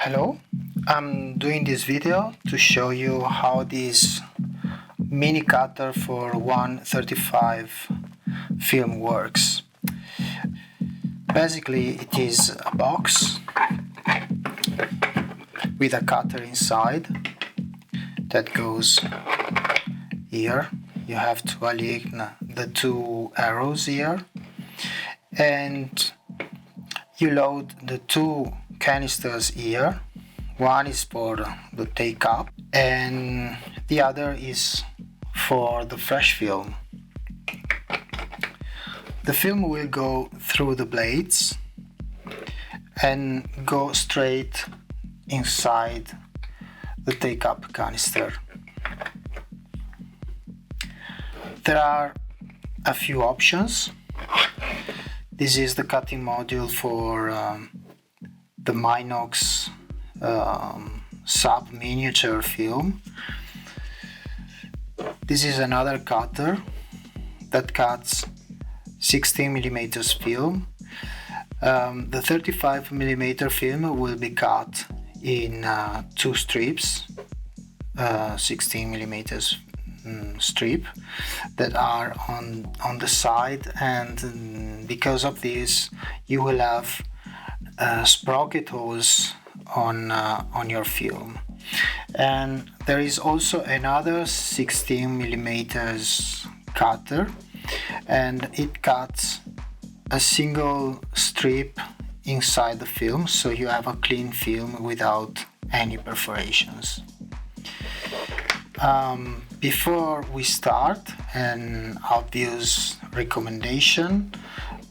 Hello, I'm doing this video to show you how this mini cutter for 135 film works. Basically it is a box with a cutter inside that goes here. You have to align the two arrows here and you load the two canisters here. One is for the take up and the other is for the fresh film. The film will go through the blades and go straight inside the take up canister. There are a few options. This is the cutting module for the Minox sub miniature film. This is another cutter that cuts 16mm film. The 35mm film will be cut in two strips, 16mm strip that are on the side, and because of this you will have sprocket holes on your film. And there is also another 16mm cutter, and it cuts a single strip inside the film, so you have a clean film without any perforations. Before we start, an obvious recommendation: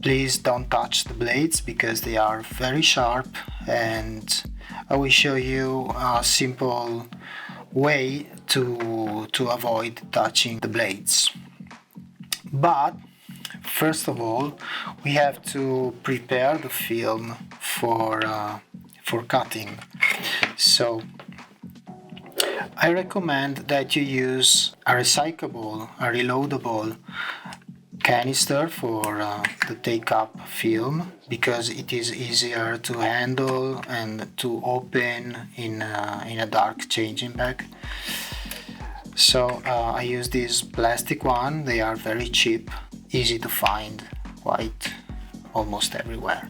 please don't touch the blades because they are very sharp, and I will show you a simple way to avoid touching the blades. But first of all, we have to prepare the film for cutting. So I recommend that you use a recyclable, a reloadable canister for the take-up film, because it is easier to handle and to open in a dark changing bag. So I use this plastic one. They are very cheap, easy to find, quite almost everywhere.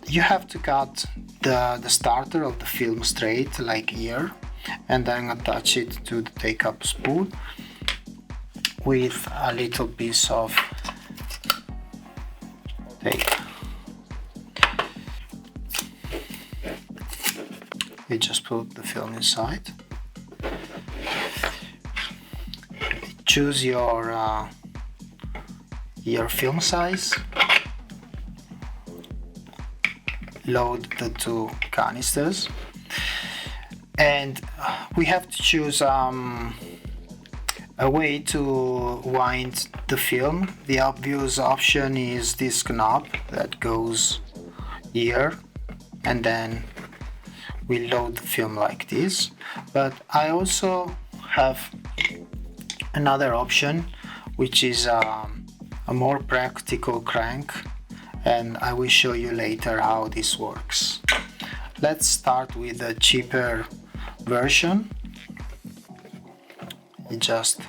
You have to cut the starter of the film straight, like here, and then attach it to the take-up spool with a little piece of tape. You just put the film inside. Choose your film size. Load the two canisters, and we have to choose a way to wind the film. The obvious option is this knob that goes here, and then we load the film like this. But I also have another option, which is a more practical crank, and I will show you later how this works. Let's start with the cheaper version. You just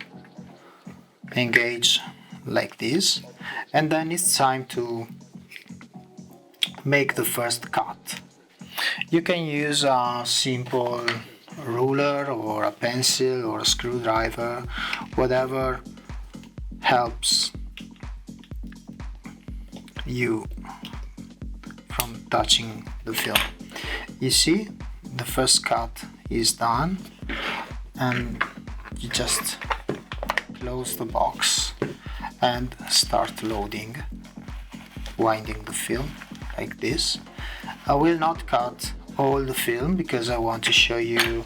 engage like this, and then it's time to make the first cut. You can use a simple ruler or a pencil or a screwdriver, whatever helps you from touching the film. You see, the first cut is done, and you just close the box and start loading, winding the film like this. I will not cut all the film because I want to show you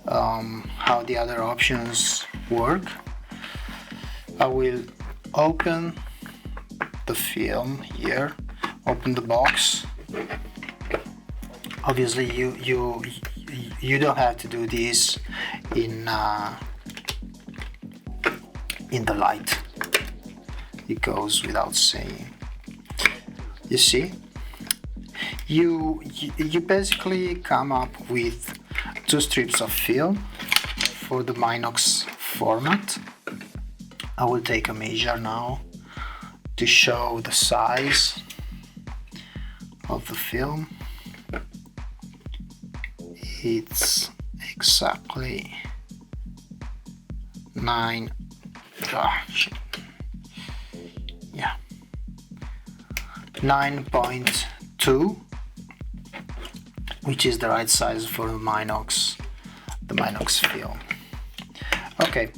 how the other options work. I will open the film here, open the box. Obviously you don't have to do this in the light, it goes without saying. You see, you basically come up with 2 strips of film for the Minox format. I will take a measure now to show the size of the film. It's exactly 9.2, which is the right size for the Minox film. Okay,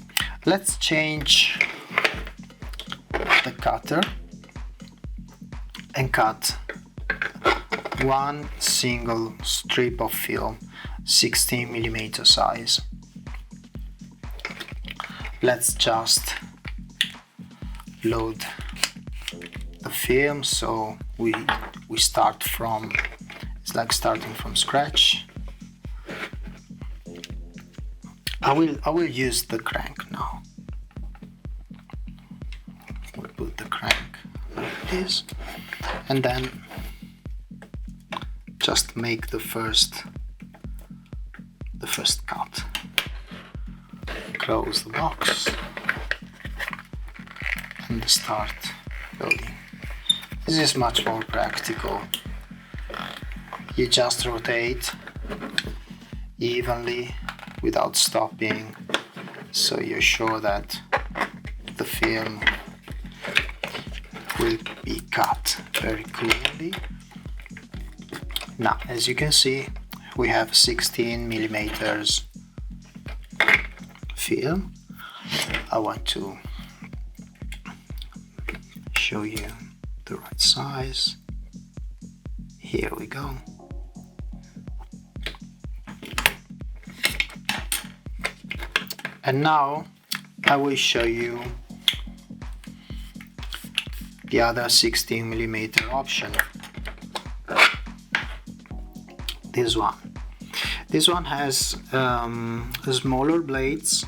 let's change the cutter and cut one single strip of film, 16mm size. Let's just load the film, so we start from, it's like starting from scratch. I will use the crank now. We'll put the crank like this, and then just make the first cut. Close the box and start loading. This is much more practical. You just rotate evenly without stopping, so you're sure that the film will be cut very cleanly. Now, as you can see, we have 16mm film. I want to show you the right size. Here we go. And now I will show you the other 16mm option. This one has smaller blades,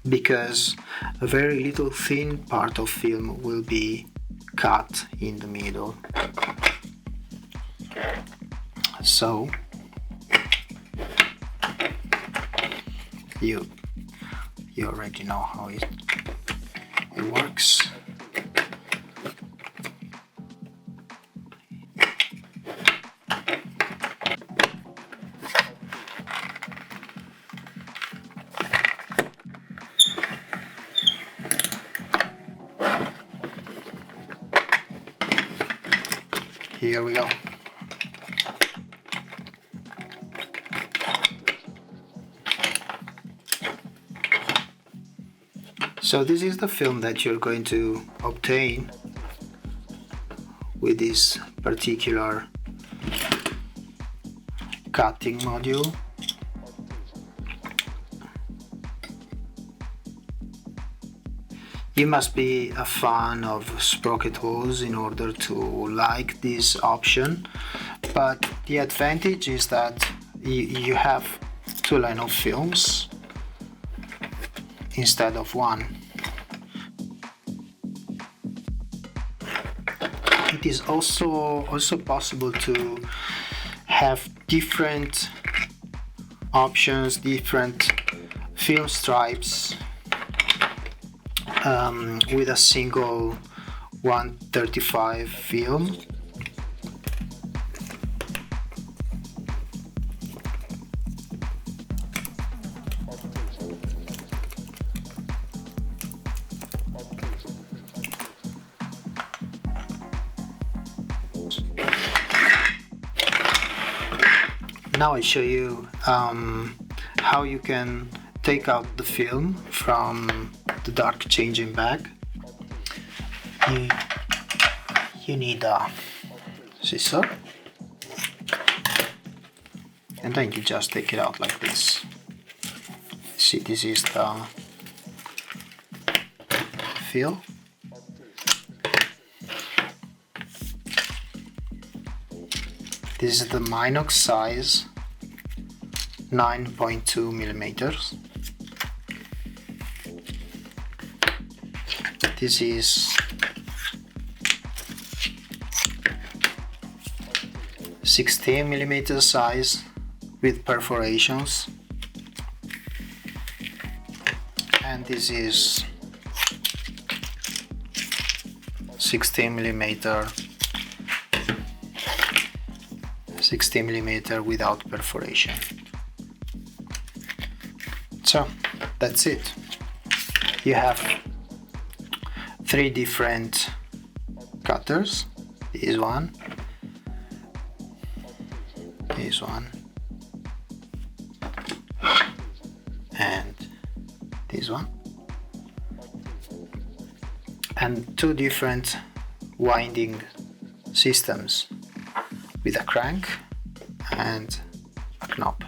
because a very little thin part of film will be cut in the middle. So you already know how it works. Here we go. So this is the film that you're going to obtain with this particular cutting module. You must be a fan of sprocket holes in order to like this option, but the advantage is that you have 2 lines of films instead of 1. It is also possible to have different options, different film stripes with a single 135 film. Now I show you how you can take out the film from the dark changing bag. You need a scissor, and then you just take it out like this. See, this is the film. This is the Minox size, 9.2 millimeters. This is 16mm size with perforations, and this is 16mm without perforation. So that's it. You have 3 different cutters. This one, and this one, and 2 different winding systems with a crank and a knob.